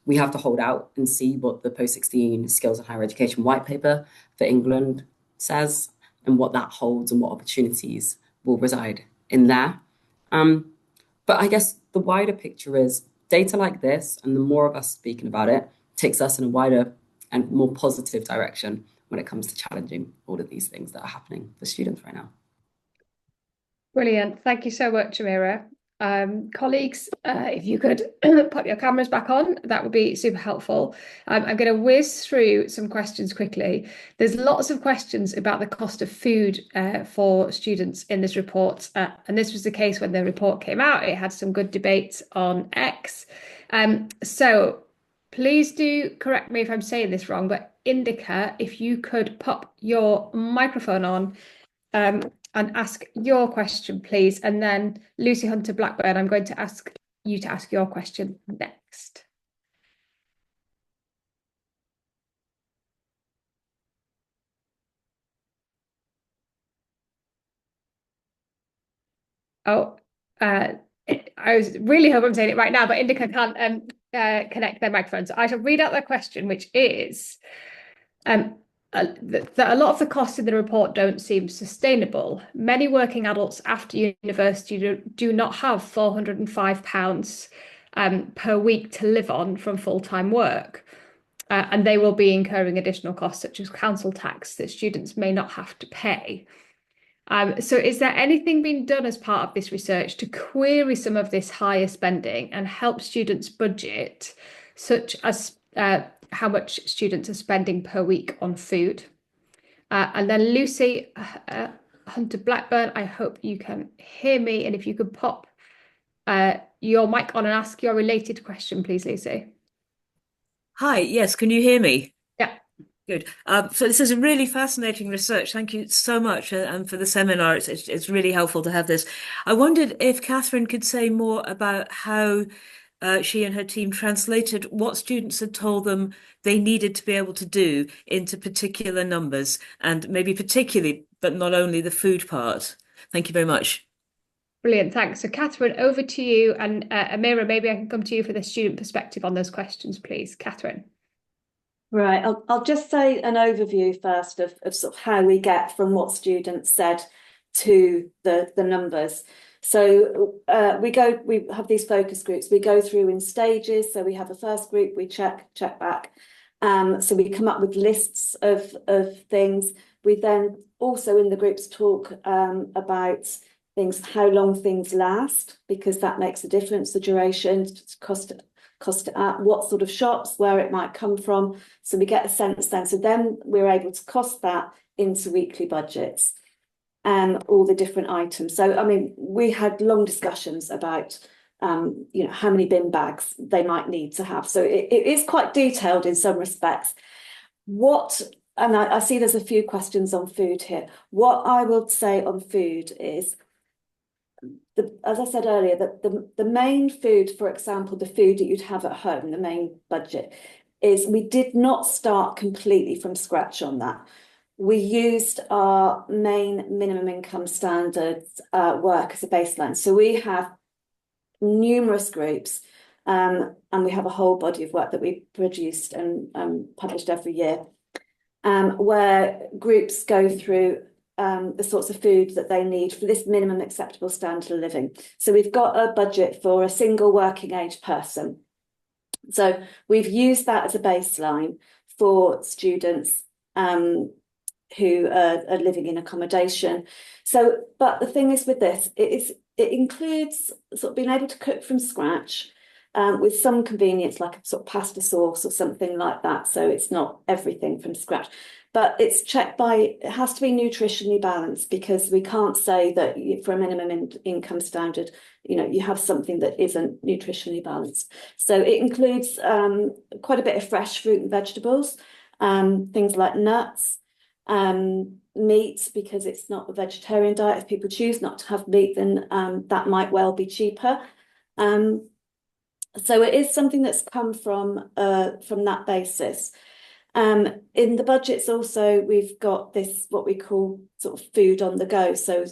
We have to hold out and see what the post-16 skills and higher education white paper for England says and what that holds and what opportunities will reside in there. But I guess the wider picture is data like this, and the more of us speaking about it, takes us in a wider and more positive direction when it comes to challenging all of these things that are happening for students right now. Brilliant. Thank you so much, Amira. Colleagues, if you could put your cameras back on, that would be super helpful. I'm going to whiz through some questions quickly. There's lots of questions about the cost of food for students in this report. And this was the case when the report came out. It had some good debates on X. So please do correct me if I'm saying this wrong, but Indica, if you could pop your microphone on and ask your question, please. And then Lucy Hunter Blackburn, I'm going to ask you to ask your question next. Oh, I was really hope I'm saying it right now, but Indica can't connect their microphone. So I shall read out their question, which is that a lot of the costs in the report don't seem sustainable. Many working adults after university do not have £405 per week to live on from full-time work. And they will be incurring additional costs such as council tax that students may not have to pay. So is there anything being done as part of this research to query some of this higher spending and help students budget, such as how much students are spending per week on food? And then Lucy Hunter Blackburn, I hope you can hear me. And if you could pop your mic on and ask your related question, please, Lucy. Hi, yes, can you hear me? Yeah. Good. So this is a really fascinating research. Thank you so much and for the seminar. It's really helpful to have this. I wondered if Katherine could say more about how she and her team translated what students had told them they needed to be able to do into particular numbers, and maybe particularly, but not only, the food part. Thank you very much. Brilliant, thanks. So Katherine, over to you, and Amira, maybe I can come to you for the student perspective on those questions, please. Katherine. Right, I'll just say an overview first of sort of how we get from what students said to the numbers. So we have these focus groups. We go through in stages. So we have a first group, we check back. So we come up with lists of things. We then also in the groups talk about things, how long things last, because that makes a difference, the duration, cost it at, what sort of shops, where it might come from. So we get a sense then. So then we're able to cost that into weekly budgets and all the different items. So, I mean, we had long discussions about, you know, how many bin bags they might need to have. So it is quite detailed in some respects. And I see there's a few questions on food here. What I will say on food is, as I said earlier, that the main food, for example, the food that you'd have at home, the main budget, is we did not start completely from scratch on that. We used our main minimum income standards work as a baseline. So we have numerous groups and we have a whole body of work that we produced and published every year where groups go through the sorts of food that they need for this minimum acceptable standard of living. So we've got a budget for a single working age person. So we've used that as a baseline for students who are living in accommodation. So, but the thing is with this, it includes sort of being able to cook from scratch with some convenience, like a sort of pasta sauce or something like that. So it's not everything from scratch. But it's checked by, it has to be nutritionally balanced, because we can't say that for a minimum income standard, you know, you have something that isn't nutritionally balanced. So it includes quite a bit of fresh fruit and vegetables, things like nuts, meat, because it's not a vegetarian diet. If people choose not to have meat, then that might well be cheaper. So it is something that's come from that basis. In the budgets also, we've got this, what we call sort of food on the go. So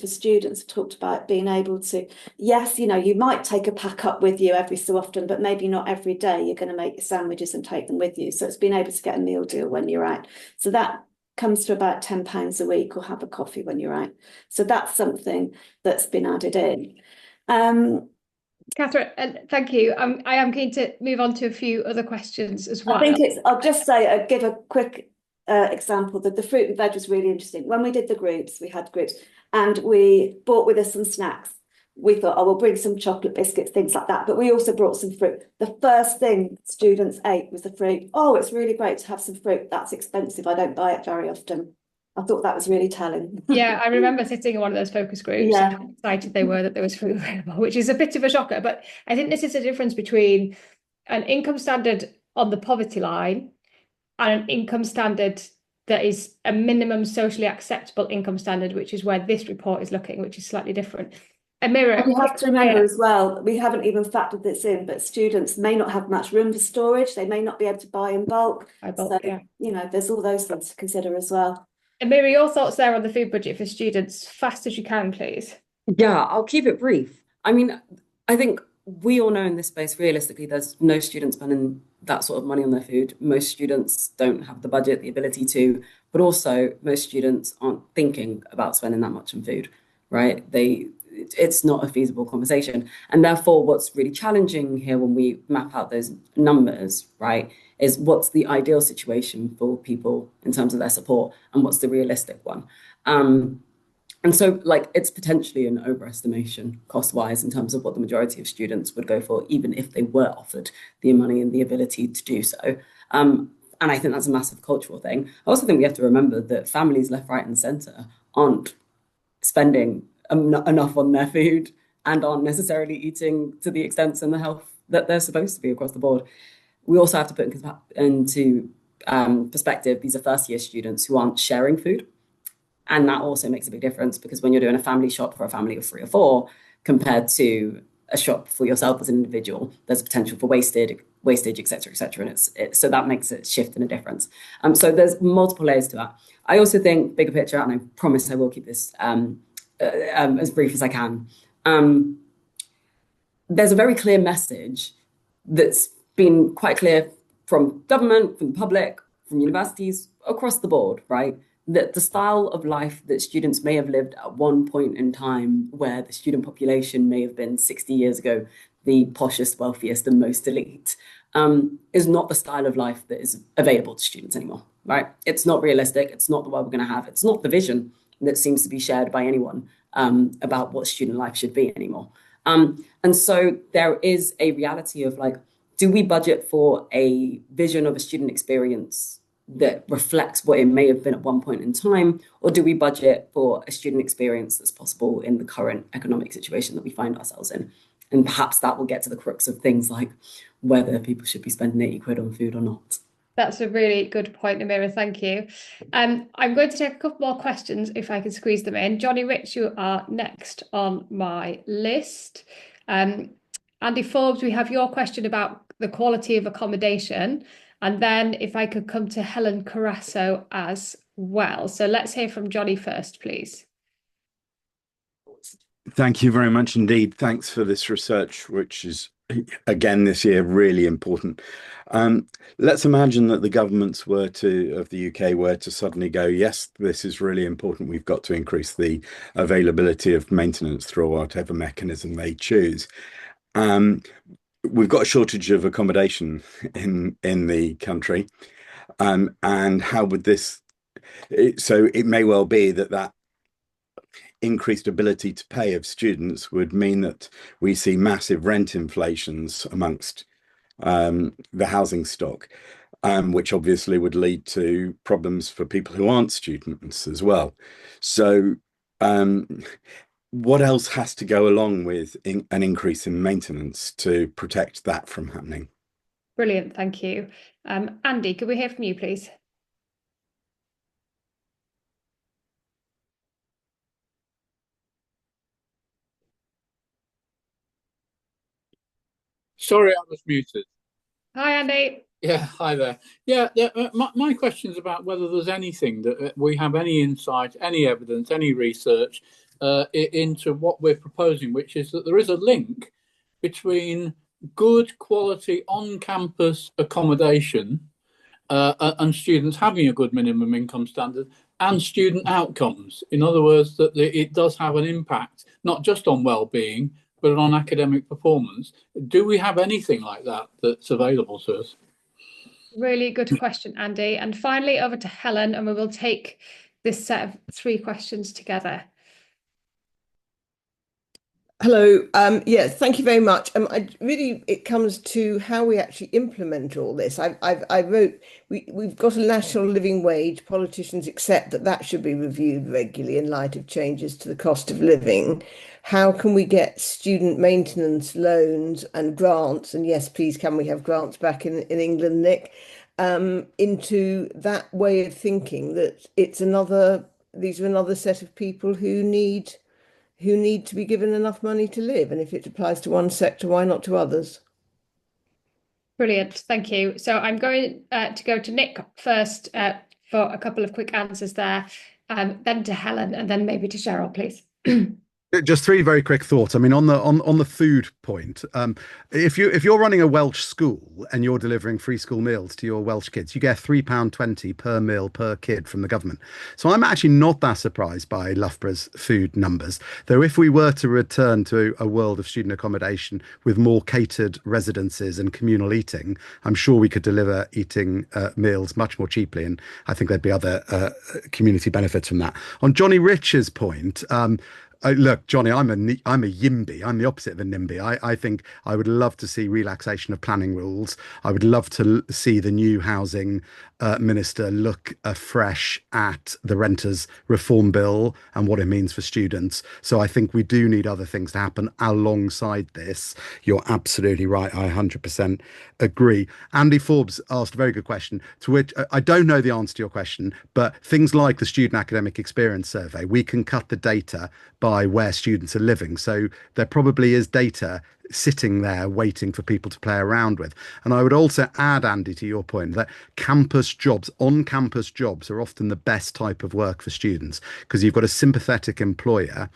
for students, I've talked about being able to, yes, you know, you might take a pack up with you every so often, but maybe not every day. You're going to make your sandwiches and take them with you. So it's being able to get a meal deal when you're out. So that comes to about £10 a week, or have a coffee when you're out. So that's something that's been added in. Katherine, thank you. I am keen to move on to a few other questions as well. I think I'll just say, give a quick example that the fruit and veg was really interesting. When we did the groups, we had groups and we brought with us some snacks. We thought, oh, we'll bring some chocolate biscuits, things like that. But we also brought some fruit. The first thing students ate was the fruit. Oh, it's really great to have some fruit. That's expensive. I don't buy it very often. I thought that was really telling. Yeah, I remember sitting in one of those focus groups and how excited they were that there was fruit available, which is a bit of a shocker. But I think this is a difference between an income standard on the poverty line and an income standard that is a minimum socially acceptable income standard, which is where this report is looking, which is slightly different. Amira, you have to remember as well, we haven't even factored this in, but students may not have much room for storage. They may not be able to buy in bulk. So, you know, there's all those things to consider as well. Amira, your thoughts there on the food budget for students, fast as you can, please. Yeah, I'll keep it brief. I mean, I think we all know in this space, realistically, there's no student spending that sort of money on their food. Most students don't have the budget, the ability to, but also most students aren't thinking about spending that much on food, right? It's not a feasible conversation. And therefore, what's really challenging here when we map out those numbers, right, is what's the ideal situation for people in terms of their support and what's the realistic one. And so, like, it's potentially an overestimation cost-wise in terms of what the majority of students would go for, even if they were offered the money and the ability to do so. And I think that's a massive cultural thing. I also think we have to remember that families left, right, and centre aren't spending enough on their food and aren't necessarily eating to the extent and the health that they're supposed to be across the board. We also have to put into perspective, these are first-year students who aren't sharing food. And that also makes a big difference because when you're doing a family shop for a family of 3 or 4 compared to a shop for yourself as an individual, there's a potential for wastage, et cetera, and so that makes it shift in a difference. So there's multiple layers to that. I also think bigger picture, and I promise I will keep this as brief as I can. There's a very clear message that's been quite clear from government, from the public, from universities, across the board, right? That the style of life that students may have lived at one point in time, where the student population may have been 60 years ago, the poshest, wealthiest, and most elite, is not the style of life that is available to students anymore, right? It's not realistic. It's not the world we're going to have. It's not the vision that seems to be shared by anyone about what student life should be anymore. And so there is a reality of like, do we budget for a vision of a student experience that reflects what it may have been at one point in time, or do we budget for a student experience that's possible in the current economic situation that we find ourselves in? And perhaps that will get to the crux of things like whether people should be spending 80 quid on food or not. That's a really good point, Amira. Thank you. I'm going to take a couple more questions if I can squeeze them in. Johnny Rich, you are next on my list. Andy Forbes, we have your question about the quality of accommodation. And then if I could come to Helen Carasso as well. So let's hear from Johnny first, please. Thank you very much indeed. Thanks for this research, which is, again, this year, really important. Let's imagine that the governments of the UK were to suddenly go, yes, this is really important. We've got to increase the availability of maintenance through whatever mechanism they choose. We've got a shortage of accommodation in the country. And how would so it may well be that increased ability to pay of students would mean that we see massive rent inflations amongst the housing stock, which obviously would lead to problems for people who aren't students as well. So what else has to go along with an increase in maintenance to protect that from happening? Brilliant, thank you. Andy, could we hear from you, please? Sorry, I was muted. Hi, Andy. Yeah, hi there. Yeah, my question is about whether there's anything that we have any insight, any evidence, any research into what we're proposing, which is that there is a link between good quality on-campus accommodation and students having a good minimum income standard and student outcomes. In other words, that it does have an impact, not just on well-being, but on academic performance. Do we have anything like that that's available to us? Really good question, Andy. And finally, over to Helen, and we will take this set of 3 questions together. Hello. Yes, thank you very much. It comes to how we actually implement all this. I wrote, we've got a national living wage. Politicians accept that should be reviewed regularly in light of changes to the cost of living. How can we get student maintenance loans and grants? And yes, please, can we have grants back in England, Nick? Into that way of thinking that these are another set of people who need to be given enough money to live. And if it applies to one sector, why not to others? Brilliant, thank you. So I'm going to go to Nick first for a couple of quick answers there, then to Helen, and then maybe to Cheryl, please. Just three very quick thoughts. I mean, on the food point, if you're running a Welsh school and you're delivering free school meals to your Welsh kids, you get £3.20 per meal per kid from the government. So I'm actually not that surprised by Loughborough's food numbers. Though if we were to return to a world of student accommodation with more catered residences and communal eating, I'm sure we could deliver eating meals much more cheaply, and I think there'd be other community benefits from that. On Johnny Rich's point. Look, Johnny, I'm a YIMBY. I'm the opposite of a NIMBY. I think I would love to see relaxation of planning rules. I would love to see the new housing minister look afresh at the renters reform bill and what it means for students. So I think we do need other things to happen alongside this. You're absolutely right. I 100% agree. Andy Forbes asked a very good question, to which I don't know the answer to your question, but things like the Student Academic Experience Survey, we can cut the data by where students are living. So there probably is data sitting there waiting for people to play around with. And I would also add, Andy, to your point, that campus jobs, on-campus jobs, are often the best type of work for students because you've got a sympathetic employer.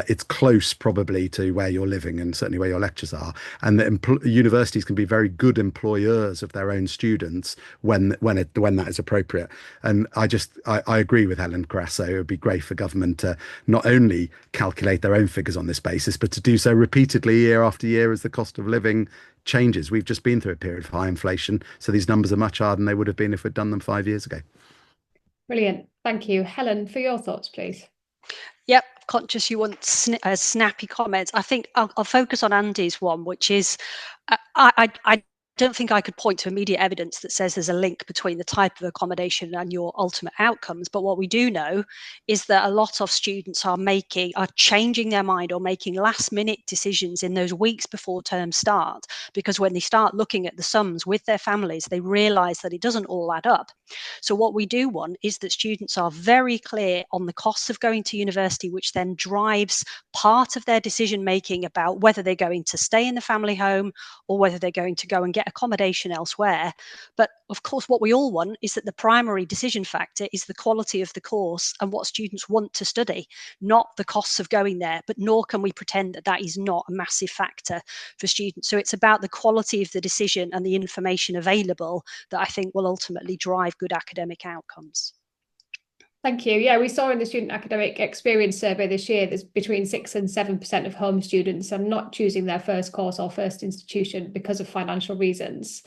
It's close probably to where you're living and certainly where your lectures are. And the universities can be very good employers of their own students when that is appropriate. And I agree with Helen Carasso. It would be great for government to not only calculate their own figures on this basis, but to do so repeatedly year after year as the cost of living changes. We've just been through a period of high inflation, so these numbers are much higher than they would have been if we'd done them 5 years ago. Brilliant. Thank you. Helen, for your thoughts, please. Yep, conscious you want snappy comments. I think I'll focus on Andy's one, which is I don't think I could point to immediate evidence that says there's a link between the type of accommodation and your ultimate outcomes. But what we do know is that a lot of students are changing their mind or making last minute decisions in those weeks before term start, because when they start looking at the sums with their families, they realize that it doesn't all add up. So what we do want is that students are very clear on the costs of going to university, which then drives part of their decision making about whether they're going to stay in the family home or whether they're going to go and get accommodation elsewhere. But of course, what we all want is that the primary decision factor is the quality of the course and what students want to study, not the costs of going there. But nor can we pretend that that is not a massive factor for students. So it's about the quality of the decision and the information available that I think will ultimately drive good academic outcomes. Thank you. Yeah, we saw in the Student Academic Experience Survey this year, there's between 6 and 7% of home students are not choosing their first course or first institution because of financial reasons.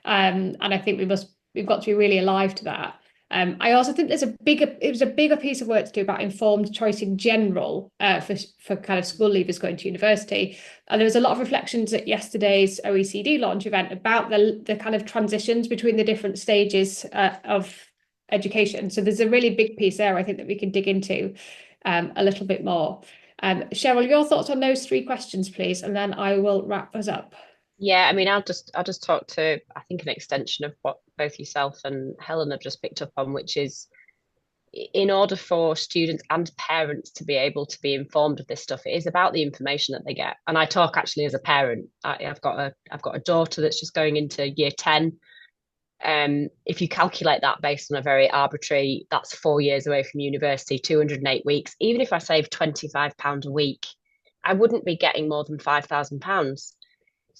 And I think we've got to be really alive to that. I also think it was a bigger piece of work to do about informed choice in general for kind of school leavers going to university. And there was a lot of reflections at yesterday's OECD launch event about the kind of transitions between the different stages of education. So there's a really big piece there, I think, that we can dig into a little bit more. Cheryl, your thoughts on those three questions, please, and then I will wrap us up. Yeah, I mean, I'll just talk to, I think, an extension of what both yourself and Helen have just picked up on, which is in order for students and parents to be able to be informed of this stuff, it is about the information that they get. And I talk actually as a parent. I've got a daughter that's just going into year 10. If you calculate that based on a very arbitrary, that's 4 years away from university, 208 weeks. Even if I save £25 a week, I wouldn't be getting more than £5,000.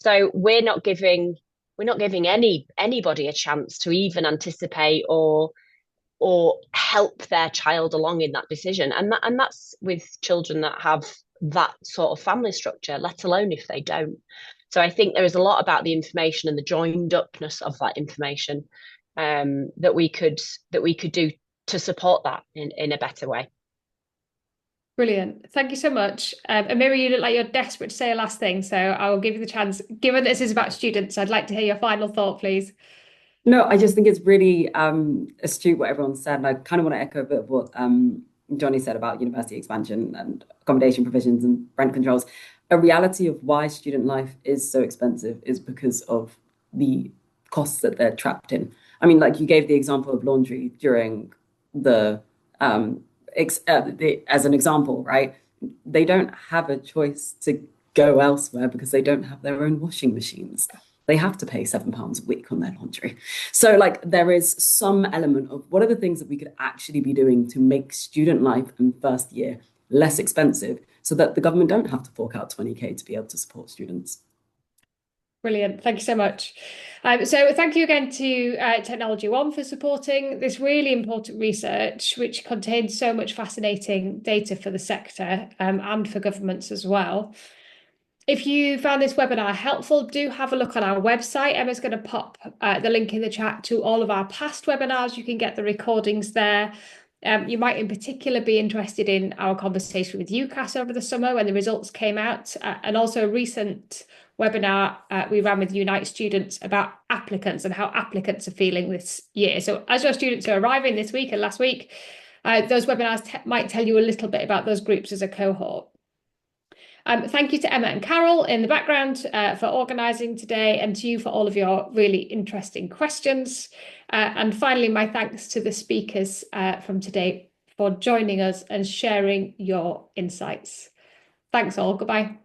So we're not giving anybody a chance to even anticipate or help their child along in that decision. And that's with children that have that sort of family structure, let alone if they don't. So I think there is a lot about the information and the joined upness of that information that we could do to support that in a better way. Brilliant. Thank you so much. Amira, you look like you're desperate to say a last thing, so I will give you the chance. Given this is about students, I'd like to hear your final thought, please. No, I just think it's really astute what everyone said. And I kind of want to echo a bit of what Johnny said about university expansion and accommodation provisions and rent controls. A reality of why student life is so expensive is because of the costs that they're trapped in. I mean, like you gave the example of laundry during the as an example, right? They don't have a choice to go elsewhere because they don't have their own washing machines. They have to pay £7 a week on their laundry. So like there is some element of what are the things that we could actually be doing to make student life and first year less expensive so that the government don't have to fork out 20k to be able to support students. Brilliant. Thank you so much. So thank you again to TechnologyOne for supporting this really important research, which contains so much fascinating data for the sector and for governments as well. If you found this webinar helpful, do have a look on our website. Emma's going to pop the link in the chat to all of our past webinars. You can get the recordings there. You might in particular be interested in our conversation with UCAS over the summer when the results came out, and also a recent webinar we ran with Unite students about applicants and how applicants are feeling this year. So as your students are arriving this week and last week, those webinars might tell you a little bit about those groups as a cohort. Thank you to Emma and Carol in the background for organising today, and to you for all of your really interesting questions. And finally, my thanks to the speakers from today for joining us and sharing your insights. Thanks all. Goodbye.